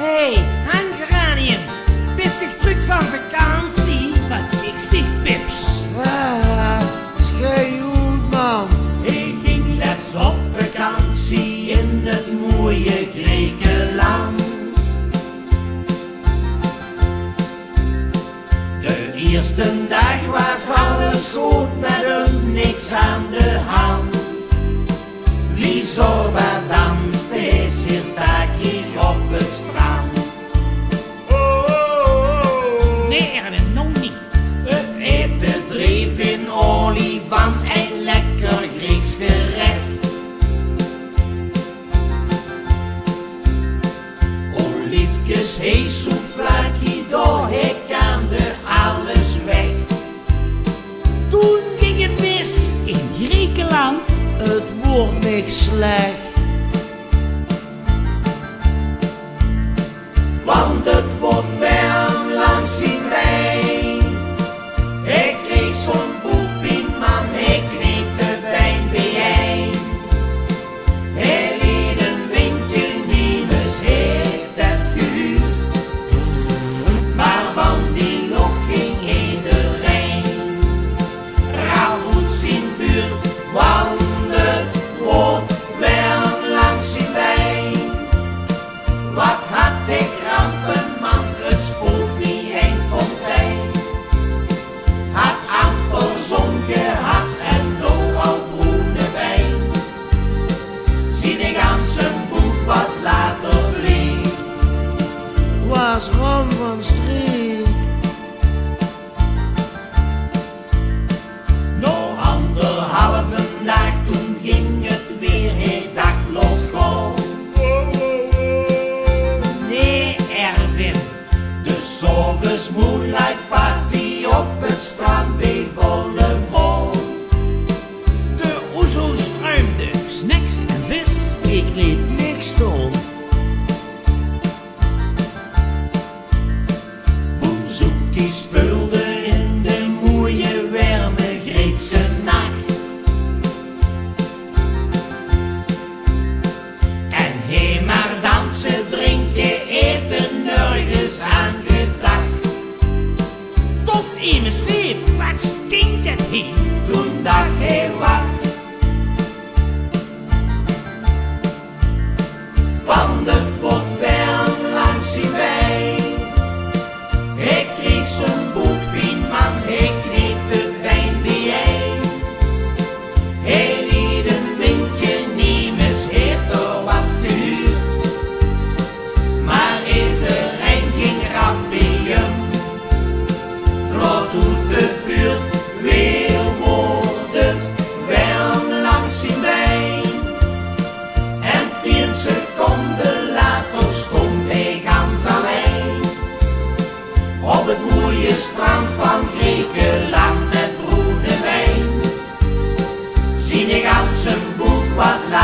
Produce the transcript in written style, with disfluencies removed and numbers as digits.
Hey, Hangeranium, bist dich terug van vakantie? Wat kiekst dich, Pips? Schei goed, man. Ik ging laatst op vakantie in het mooie Griekenland. De eerste dag was alles goed, met hem niks aan de hand. Wie zorba danste, is hier takie op het strand. Nee, Erwin, nog niet. Het eten dreef in olie van een lekker Grieks gerecht. Oliefjes, hey, souvlaki, door ik kaande alles weg. Toen ging het mis. In Griekenland. Het wordt niet slecht. Want het wordt wel langs in wijn. Ik kreeg zo'n boepie, man, ik kneep de wijn bijeen. Hij liet een windje nieuws, heeft het gehuurd. Maar van die nog ging iedereen Raboets in buurt, want het wordt wel langs in wijn. Wat had ik rampen, man, het spoelt niet een fontein. Had amper zon gehad en nou al groene wijn. Zie de ganse boek wat later bleek. Was ram van streek. Nog anderhalve dag, toen ging het weer heel dagloos gewoon. Nee, Erwin. De Sovers Moonlight Party op het strand bij volle maan. De oezo struimde. Snacks en vis. Ik liet niks doen. Bouzouki speelde in de mooie warme Griekse nacht. En hé maar dansen, drinken, eten, nergens aan gedacht. Tot immers liep. Wat stinkt het hier? Toen dacht hij wacht. Want het wordt wel langs in wijn. Ik kreeg zo'n boepie, man, ik kneep de wijn bijeen. Hij liet een windje niemes, heeft er wat gehuurd. Maar iedereen ging rap bij hem. Vlot doet de buurt, weer wordt het wel langs in wijn. En 10 seconden later stond hij gans alleen. Op het mooie strand van Griekenland met groene wijn. Zie de ganse boek wat later